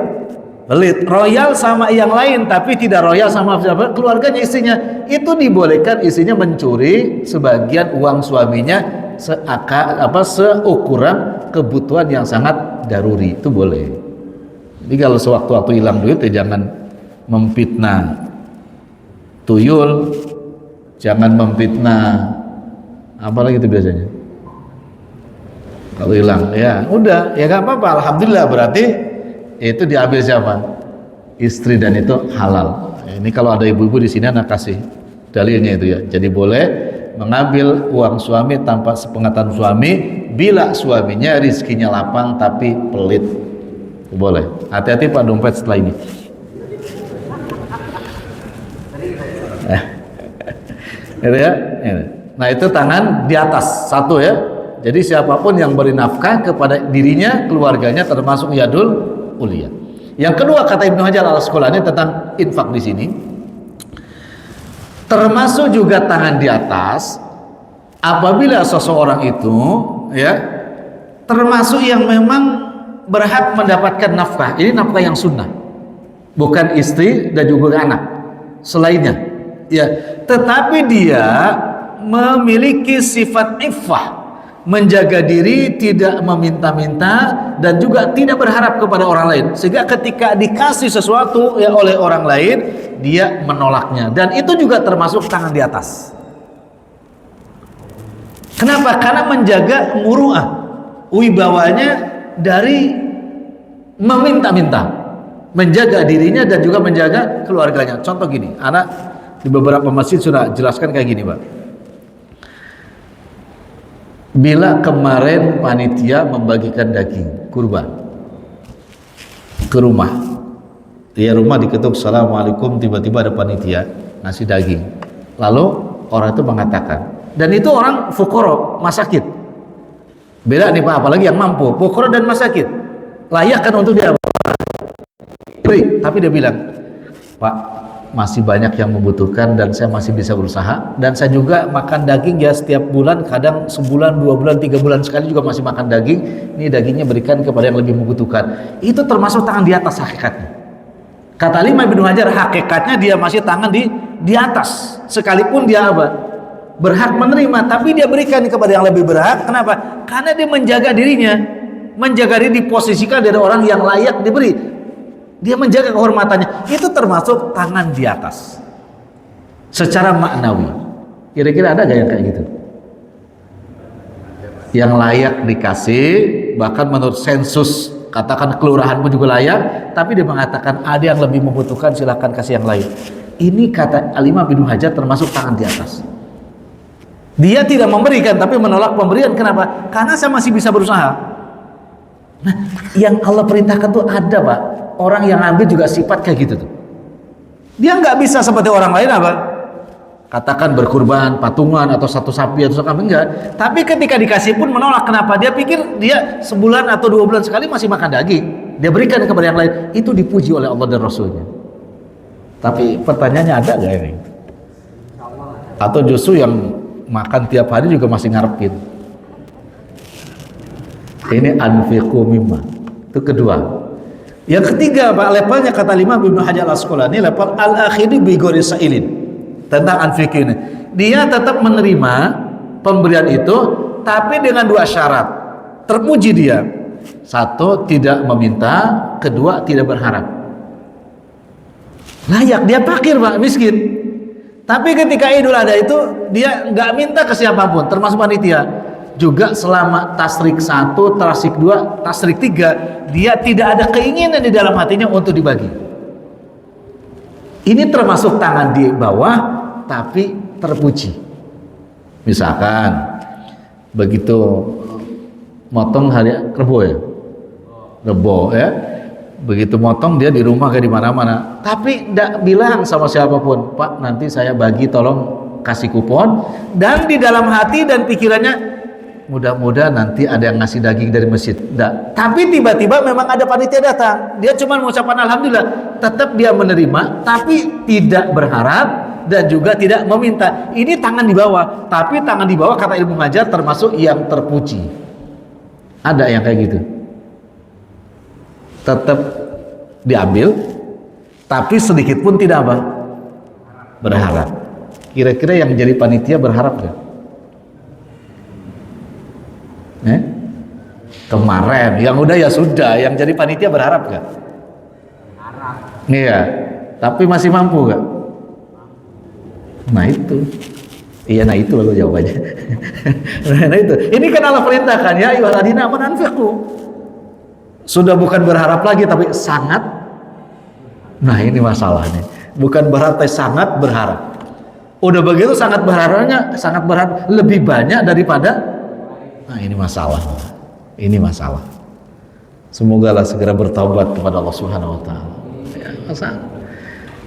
S1: pelit, royal sama yang lain tapi tidak royal sama siapa? Keluarganya, istrinya. Itu dibolehkan istrinya mencuri sebagian uang suaminya seukuran kebutuhan yang sangat daruri. Itu boleh. Jadi kalau sewaktu-waktu hilang duit ya jangan memfitnah tuyul, jangan memfitnah apa lagi itu biasanya. Kalau hilang ya udah ya gak apa-apa, alhamdulillah, berarti itu diambil siapa? Istri, dan itu halal. Ini kalau ada ibu-ibu di sini anak kasih dalilnya itu ya. Jadi boleh mengambil uang suami tanpa sepengetahuan suami bila suaminya rizkinya lapang tapi pelit. Boleh. Hati-hati Pak dompet setelah ini. Gitu ya. Nah itu tangan di atas satu ya. Jadi siapapun yang beri nafkah kepada dirinya, keluarganya, termasuk yadul ulia. Yang kedua kata Ibnu Hajar al-Asqalani tentang infak di sini, termasuk juga tangan di atas apabila seseorang itu ya termasuk yang memang berhak mendapatkan nafkah. Ini nafkah yang sunnah, bukan istri dan juga anak selainnya ya, tetapi dia memiliki sifat iffah, menjaga diri, tidak meminta-minta dan juga tidak berharap kepada orang lain, sehingga ketika dikasih sesuatu ya oleh orang lain dia menolaknya, dan itu juga termasuk tangan di atas. Kenapa? Karena menjaga muru'ah, wibawanya dari meminta-minta, menjaga dirinya dan juga menjaga keluarganya. Contoh gini, anak di beberapa masjid sudah jelaskan kayak gini, Pak. Bila kemarin panitia membagikan daging kurban ke rumah, ya rumah diketuk, assalamualaikum, tiba-tiba ada panitia ngasih daging, lalu orang itu mengatakan, dan itu orang fuqara, masakin, beda nih Pak, apalagi yang mampu, fuqara dan masakin, layak kan untuk dia, tapi dia bilang, Pak, masih banyak yang membutuhkan dan saya masih bisa berusaha, dan saya juga makan daging ya setiap bulan, kadang sebulan, 2 bulan, 3 bulan sekali juga masih makan daging. Ini dagingnya berikan kepada yang lebih membutuhkan. Itu termasuk tangan di atas hakikatnya. Kata Imam Ibnu Hajar, hakikatnya dia masih tangan di atas, sekalipun dia apa? Berhak menerima, tapi dia berikan kepada yang lebih berhak. Kenapa? Karena dia menjaga dirinya, menjaga diri, diposisikan dari orang yang layak diberi. Dia menjaga kehormatannya. Itu termasuk tangan di atas secara maknawi. Kira-kira ada gak yang kayak gitu? Yang layak dikasih, bahkan menurut sensus katakan kelurahan pun juga layak, tapi dia mengatakan ada yang lebih membutuhkan, silahkan kasih yang lain. Ini kata Al-Imam Ibnu Hajar termasuk tangan di atas. Dia tidak memberikan tapi menolak pemberian. Kenapa? Karena saya masih bisa berusaha. Nah, yang Allah perintahkan tuh ada, Pak. Orang yang ambil juga sifat kayak gitu tuh. Dia nggak bisa seperti orang lain apa? Katakan berkurban, patungan atau satu sapi atau satu kambing, enggak. Tapi ketika dikasih pun menolak. Kenapa? Dia pikir dia sebulan atau 2 bulan sekali masih makan daging. Dia berikan kepada yang lain. Itu dipuji oleh Allah dan Rasulnya. Tapi pertanyaannya ada nggak ini? Atau justru yang makan tiap hari juga masih ngarepin? Ini anfiqu mimma. Itu kedua. Yang ketiga, Pak, levelnya kata Imam Ibnu Hajar Al-Asqalani, level al-akhiri bi ghairi sa'ilin. Tentang anfiq ini. Dia tetap menerima pemberian itu tapi dengan 2 syarat. Terpuji dia. 1, tidak meminta, 2, tidak berharap. Layak, dia fakir, Pak, miskin. Tapi ketika Idul Adha itu dia nggak minta ke siapapun, termasuk panitia. Juga selama tasrik 1, tasrik 2, tasrik 3, dia tidak ada keinginan di dalam hatinya untuk dibagi. Ini termasuk tangan di bawah tapi terpuji. Misalkan begitu motong hari Rebo ya, Rebo ya, begitu motong dia di rumah kayak di mana-mana, tapi tidak bilang sama siapapun, Pak nanti saya bagi, tolong kasih kupon. Dan di dalam hati dan pikirannya, mudah-mudahan nanti ada yang ngasih daging dari masjid. Nggak. Tapi tiba-tiba memang ada panitia datang, dia cuma mengucapkan alhamdulillah. Tetap dia menerima, tapi tidak berharap dan juga tidak meminta. Ini tangan di bawah. Tapi tangan di bawah kata Ibnu Hajar termasuk yang terpuji. Ada yang kayak gitu. Tetap diambil, tapi sedikit pun tidak apa? Berharap. Kira-kira yang jadi panitia berharap nggak? Kemarin, yang udah ya sudah, yang jadi panitia berharap nggak?
S2: Harap.
S1: Iya, tapi masih mampu nggak? Nah itu, iya, nah itu lalu jawabannya. Nah itu, ini kan Allah perintahkan ya, ayyuhalladzina amanu anfiqu. Sudah bukan berharap lagi tapi sangat. Nah ini masalahnya, bukan berharap tapi sangat berharap. Udah begitu sangat berharapnya, sangat berharap lebih banyak daripada. Nah ini masalah. Ini masalah. Semoga lah segera bertaubat kepada Allah Subhanahu wa taala. Ya, masalah.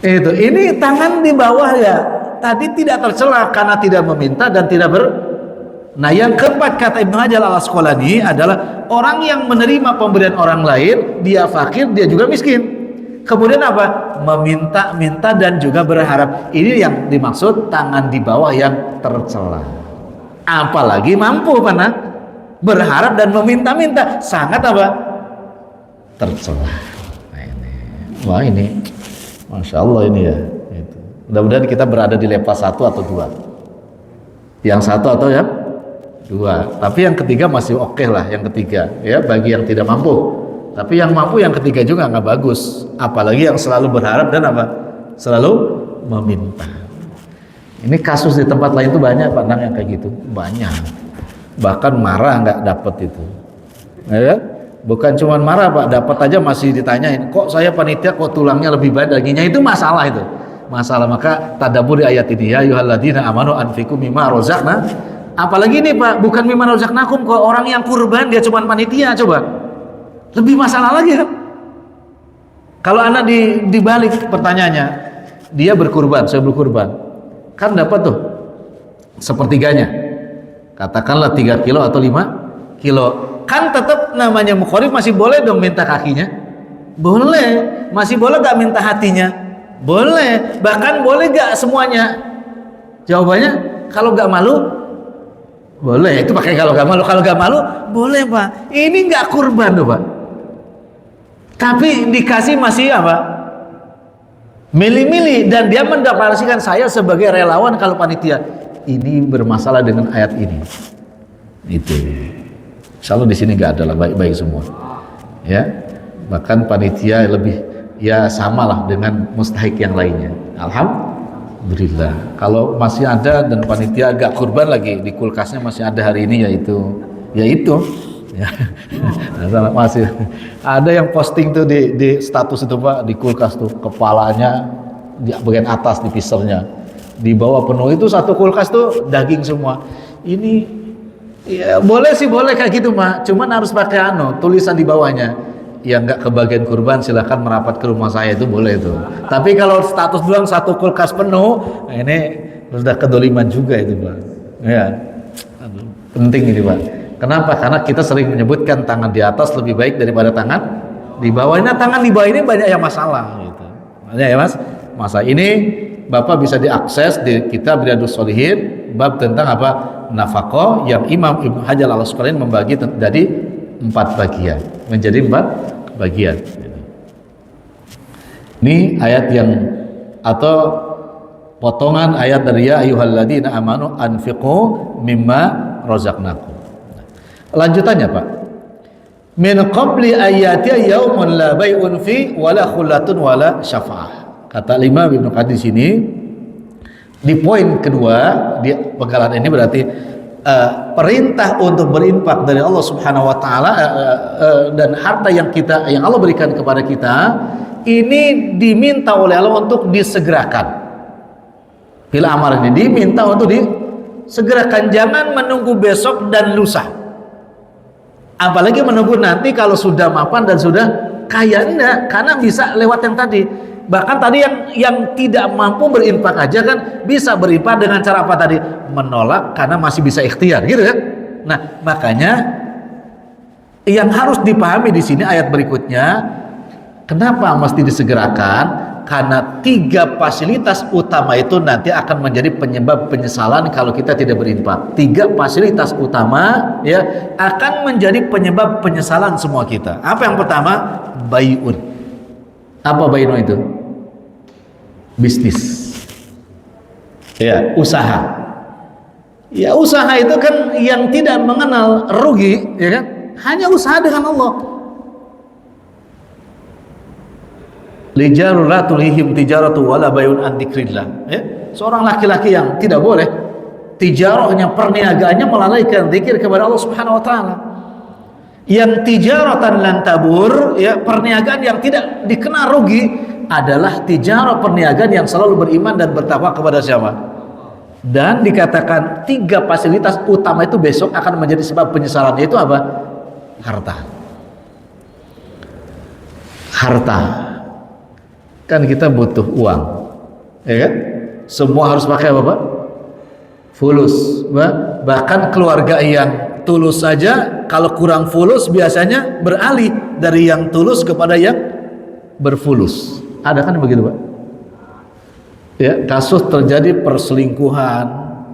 S1: Itu, ini tangan di bawah ya. Tadi tidak tercela karena tidak meminta dan tidak Nah, yang keempat kata Ibnu Hajar Al-Asqalani adalah orang yang menerima pemberian orang lain, dia fakir, dia juga miskin. Kemudian apa? Meminta-minta dan juga berharap. Ini yang dimaksud tangan di bawah yang tercela. Apalagi mampu mana? Berharap dan meminta-minta, sangat apa? Tercela. Nah, ini. Wah ini, Masya Allah ini ya. Itu. Mudah-mudahan kita berada di level 1 atau 2. Yang 1 atau ya 2. Tapi yang ketiga masih oke lah, yang ketiga ya bagi yang tidak mampu. Tapi yang mampu yang ketiga juga nggak bagus. Apalagi yang selalu berharap dan apa? Selalu meminta. Ini kasus di tempat lain tuh banyak, Pak Nang, yang kayak gitu, banyak. Bahkan marah nggak dapat itu, ya? Bukan cuma marah, Pak, dapat aja masih ditanyain, kok saya panitia kok tulangnya lebih banyak dagingnya, itu masalah itu. Masalah. Maka tadabbur di ayat ini, ya ayyuhalladzina amanu anfiqu mimma razaqna. Apalagi nih, Pak, bukan mimma razaqnakum, kok orang yang kurban dia cuma panitia, coba. Lebih masalah lagi kan? Kalau anak dibalik pertanyaannya, dia berkurban, saya berkurban, kan dapat tuh sepertiganya, katakanlah 3 kilo atau 5 kilo, kan tetap namanya mukharib, masih boleh dong minta kakinya, boleh, masih boleh gak minta hatinya, boleh, bahkan boleh gak semuanya. Jawabannya kalau gak malu boleh, itu pakai kalau gak malu boleh, Pak. Ini gak kurban tuh, Pak, tapi dikasih masih apa? Milih-milih, dan dia mendeklarasikan saya sebagai relawan kalau panitia. Ini bermasalah dengan ayat ini. Itu. Insyaallah di sini nggak ada lah, baik-baik semua. Ya. Bahkan panitia lebih ya samalah dengan mustahik yang lainnya. Alhamdulillah. Kalau masih ada dan panitia agak kurban lagi di kulkasnya masih ada hari ini, yaitu Ya. Masih ada yang posting tuh di status itu Pak, di kulkas tuh kepalanya di bagian atas di pisernya, di bawah penuh itu satu kulkas tuh daging semua. Ini ya boleh sih, boleh kayak gitu Pak, cuman harus pakai tulisan di bawahnya, yang nggak kebagian kurban silahkan merapat ke rumah saya, itu boleh tuh. Tapi kalau status doang satu kulkas penuh, nah ini sudah kedoliman juga itu Pak. Ya, penting ini Pak. Kenapa? Karena kita sering menyebutkan tangan di atas lebih baik daripada tangan di bawah. Nah, tangan di bawah ini banyak yang masalah gitu. Banyak ya Mas. Masa ini Bapak bisa diakses di kitab Riyadhus Shalihin bab tentang apa? Nafaqah, yang Imam Ibnu Hajar Al-Asqalani membagi jadi 4 bagian. Menjadi 4 bagian. Ini ayat yang atau potongan ayat dari ya ayyuhalladzina amanu anfiqu mimma razaqnakum. Lanjutannya Pak, min qabli ayati yaumun la bai'un fi wala khullatun wala syafa'ah. Kata Imam Ibnu Katsir sini di poin kedua di penggalan ini berarti perintah untuk berinfak dari Allah Subhanahu wa taala dan harta yang Allah berikan kepada kita ini diminta oleh Allah untuk disegerakan. Bila amar ini diminta untuk disegerakan, jangan menunggu besok dan lusa. Apalagi menunggu nanti kalau sudah mapan dan sudah kaya, enggak, karena bisa lewat yang tadi. Bahkan tadi yang tidak mampu berinfak aja kan bisa berinfak dengan cara apa tadi? Menolak karena masih bisa ikhtiar, gitu kan? Nah, makanya yang harus dipahami di sini ayat berikutnya, kenapa mesti disegerakan? Karena 3 fasilitas utama itu nanti akan menjadi penyebab penyesalan kalau kita tidak berinfak. 3 fasilitas utama ya akan menjadi penyebab penyesalan semua kita. Apa yang pertama? Bai'un. Apa bai'un itu? Bisnis. Ya, usaha. Ya, usaha itu kan yang tidak mengenal rugi, ya kan? Hanya usaha dengan Allah. Lijarul la tulhihim tijaratu wala bayun an dzikrillah. Ya, seorang laki-laki yang tidak boleh tijarahnya, perniagaannya melalaikan zikir kepada Allah Subhanahu wa taala. Yang tijaratan lan tabur, ya, perniagaan yang tidak dikenal rugi adalah tijarah, perniagaan yang selalu beriman dan bertakwa kepada siapa? Dan dikatakan 3 fasilitas utama itu besok akan menjadi sebab penyesalannya, itu apa? Harta. Kan kita butuh uang, ya kan? Semua harus pakai apa Pak? Fulus. Bahkan keluarga yang tulus saja kalau kurang fulus biasanya beralih dari yang tulus kepada yang berfulus. Ada kan begitu Pak? Ya, kasus terjadi perselingkuhan,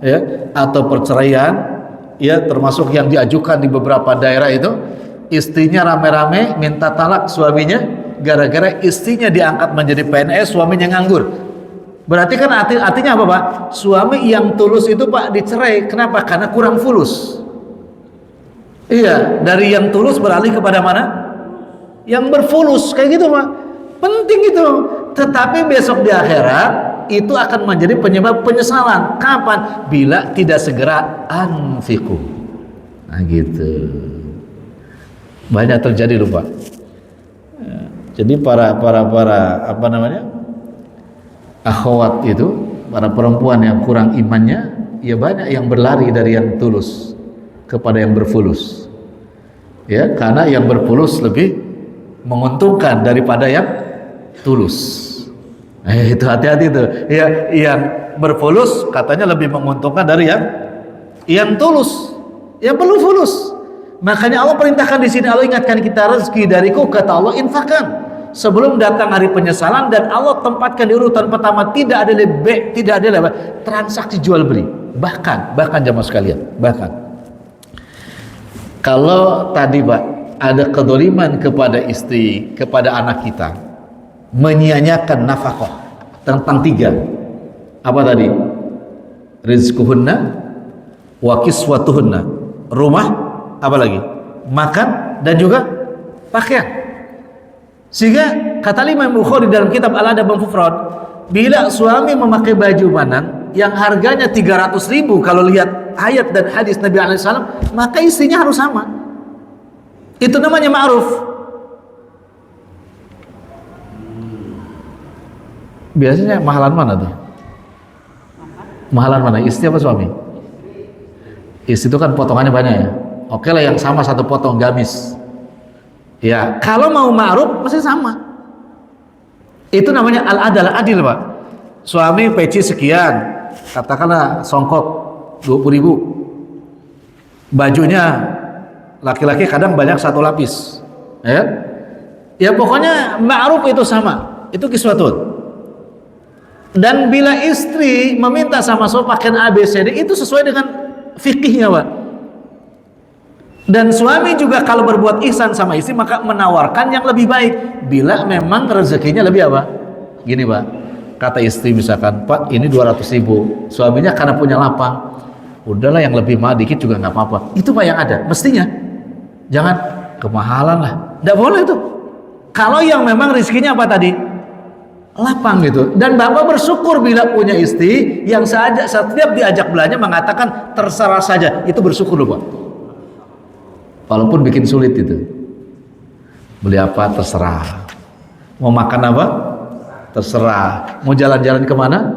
S1: ya, atau perceraian, ya, termasuk yang diajukan di beberapa daerah itu, istrinya rame-rame minta talak suaminya gara-gara istrinya diangkat menjadi PNS, suaminya nganggur. Berarti kan artinya apa Pak? Suami yang tulus itu Pak dicerai. Kenapa? Karena kurang fulus. Iya, dari yang tulus beralih kepada mana? Yang berfulus, kayak gitu Pak. Penting itu. Tetapi besok di akhirat itu akan menjadi penyebab penyesalan. Kapan? Bila tidak segera anfiqu. Nah gitu. Banyak terjadi lupa. Jadi para apa namanya, akhwat itu, para perempuan yang kurang imannya, ya banyak yang berlari dari yang tulus kepada yang berfulus. Ya, karena yang berfulus lebih menguntungkan daripada yang tulus. Itu hati-hati itu. Ya, yang berfulus katanya lebih menguntungkan dari yang tulus. Yang perlu fulus. Makanya Allah perintahkan di sini, Allah ingatkan kita, rezeki dariku, kata Allah, infakkan sebelum datang hari penyesalan. Dan Allah tempatkan di urutan pertama, tidak ada transaksi jual beli. Bahkan jamaah sekalian, kalau tadi Pak ada kedoliman kepada istri, kepada anak kita, menyia-nyiakan nafkah tentang 3 apa tadi? Rizquhunna wa kiswatuhunna, rumah, apa lagi? Makan dan juga pakaian. Sehingga kata Imam Bukhari dalam kitab Al-Adab Al-Mufrad, bila suami memakai baju banan yang harganya 300.000, kalau lihat ayat dan hadis Nabi SAW, maka istrinya harus sama. Itu namanya ma'ruf. Biasanya mahalan mana tuh? Mahalan mana? Istri apa suami? Istri itu kan potongannya banyak ya. Oke lah yang sama satu potong gamis. Ya, kalau mau ma'ruf mesti sama. Itu namanya al-adalah, adil Pak. Suami peci sekian, katakanlah songkok 20.000. Bajunya laki-laki kadang banyak satu lapis. Ya pokoknya ma'ruf itu sama. Itu kiswatun. Dan bila istri meminta sama suami pakaian ABCD, itu sesuai dengan fikihnya Pak. Dan suami juga kalau berbuat ihsan sama istri maka menawarkan yang lebih baik bila memang rezekinya lebih apa? Gini Pak, kata istri misalkan, Pak ini 200.000, suaminya karena punya lapang, udahlah yang lebih mahal dikit juga nggak apa-apa. Itu Pak yang ada, mestinya jangan kemahalan lah, nggak boleh itu. Kalau yang memang rezekinya apa tadi? Lapang gitu. Dan Bapak bersyukur bila punya istri yang setiap diajak belanja mengatakan terserah saja, itu bersyukur loh Pak. Walaupun bikin sulit itu. Beli apa terserah. Mau makan apa? Terserah. Mau jalan-jalan kemana?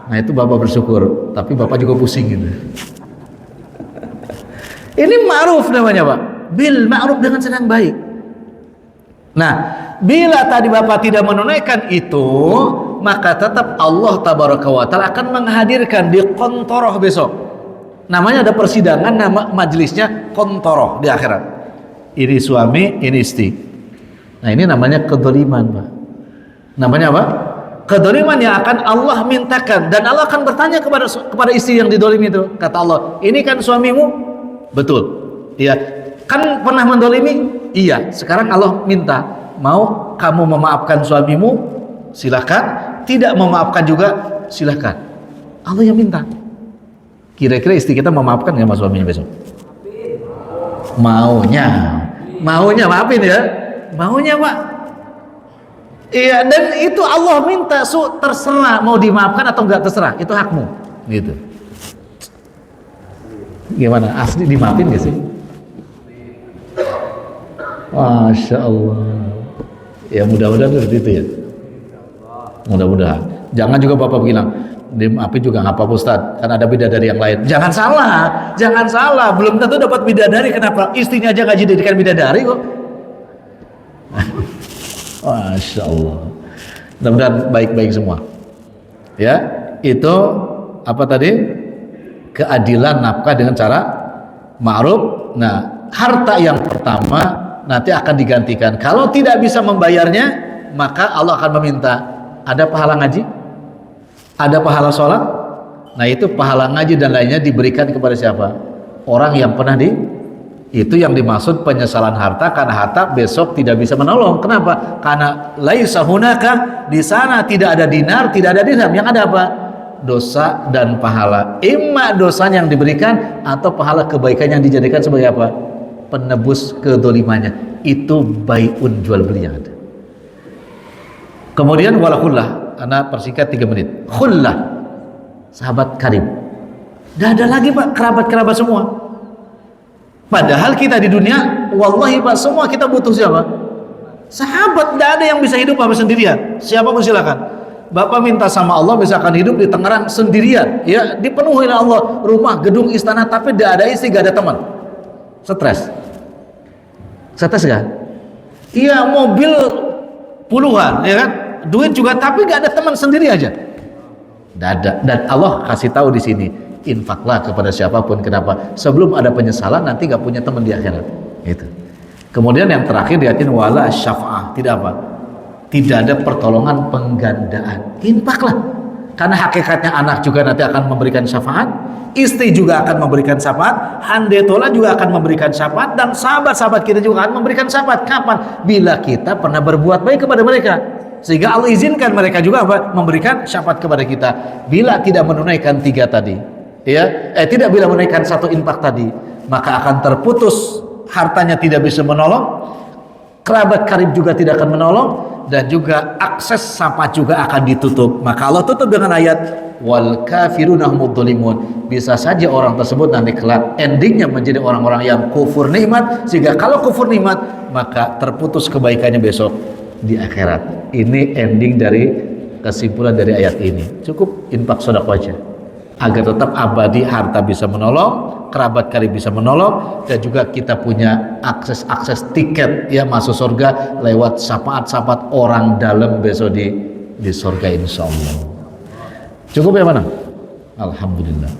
S1: Nah itu Bapak bersyukur. Tapi Bapak juga pusing gitu. Ini ma'ruf namanya Pak. Bil ma'ruf dengan sedang baik. Nah, bila tadi Bapak tidak menunaikan itu, maka tetap Allah Tabaraka wa Ta'ala akan menghadirkan di kontoroh besok. Namanya ada persidangan, nama majelisnya kontoroh di akhirat. Ini suami, ini istri. Nah ini namanya kedoliman Pak. Namanya apa? Kedoliman yang akan Allah mintakan. Dan Allah akan bertanya kepada istri yang didolimi itu. Kata Allah, ini kan suamimu? Betul. Iya. Kan pernah mendolimi? Iya. Sekarang Allah minta, mau kamu memaafkan suamimu? Silakan. Tidak memaafkan juga? Silakan. Allah yang minta. Kira-kira istri kita memaafkan nggak sama suaminya besok? Maunya maafin ya, maunya Pak. Iya, dan itu Allah minta, terserah mau dimaafkan atau enggak terserah, itu hakmu, gitu. Gimana? Asli dimaafin gak sih? Masya Allah. Ya mudah-mudahan seperti itu ya. Mudah-mudahan. Jangan juga Bapak bilang, dimaafin juga nggak apa-apa Ustaz, kan ada bidadari yang lain. Jangan salah, belum tentu dapat bidadari. Kenapa? Istrinya aja nggak jadikan bidadari kok. Masya Allah. Mudah-mudahan baik-baik semua. Ya, itu apa tadi? Keadilan nafkah dengan cara ma'ruf. Nah, harta yang pertama nanti akan digantikan. Kalau tidak bisa membayarnya, maka Allah akan meminta. Ada pahala ngaji? Ada pahala sholat? Nah itu pahala ngaji dan lainnya diberikan kepada siapa? Orang yang pernah itu yang dimaksud penyesalan harta, karena harta besok tidak bisa menolong. Kenapa? Karena laisa hunaka, di sana tidak ada dinar, tidak ada dirham. Yang ada apa? Dosa dan pahala. Imma dosa yang diberikan atau pahala kebaikan yang dijadikan sebagai apa? Penebus kedolimannya. Itu bai'un, jual beli yang ada. Kemudian walakullah, anak persingkat 3 menit. Khullah, sahabat karib. Gak ada lagi Pak kerabat-kerabat semua. Padahal kita di dunia, wallahi Pak, semua kita butuh siapa? Sahabat. Gak ada yang bisa hidup apa sendirian. Siapapun silakan. Bapak minta sama Allah misalkan hidup di Tangerang sendirian, ya dipenuhi oleh Allah, rumah, gedung, istana, tapi gak ada istri, gak ada teman. Stres kan? Iya, mobil puluhan, ya kan? Duit juga, tapi gak ada teman, sendiri aja. Gak ada. Dan Allah kasih tahu di sini, infaklah kepada siapapun. Kenapa? Sebelum ada penyesalan, nanti gak punya teman di akhirat. Itu. Kemudian yang terakhir diatin wala syafa'ah. Tidak apa? Tidak ada pertolongan penggandaan. Infaklah. Karena hakikatnya anak juga nanti akan memberikan syafaat, istri juga akan memberikan syafaat, handetola juga akan memberikan syafaat, dan sahabat-sahabat kita juga akan memberikan syafaat. Kapan? Bila kita pernah berbuat baik kepada mereka, sehingga Allah izinkan mereka juga apa? Memberikan syafaat kepada kita. Bila tidak menunaikan 3 tadi, ya, tidak bila menunaikan 1 infak tadi, maka akan terputus, hartanya tidak bisa menolong, kerabat karib juga tidak akan menolong, dan juga akses syafaat juga akan ditutup. Maka Allah tutup dengan ayat wal kafiruna humudz dzalimun. Bisa saja orang tersebut nanti kelak endingnya menjadi orang-orang yang kufur nikmat, sehingga kalau kufur nikmat maka terputus kebaikannya besok di akhirat. Ini ending dari kesimpulan dari ayat ini. Cukup infak sedekah aja agar tetap abadi, harta bisa menolong, kerabat karib bisa menolong, dan juga kita punya akses tiket ya masuk surga lewat syafaat orang dalam besok di surga insyaallah. Cukup ya mana? Alhamdulillah.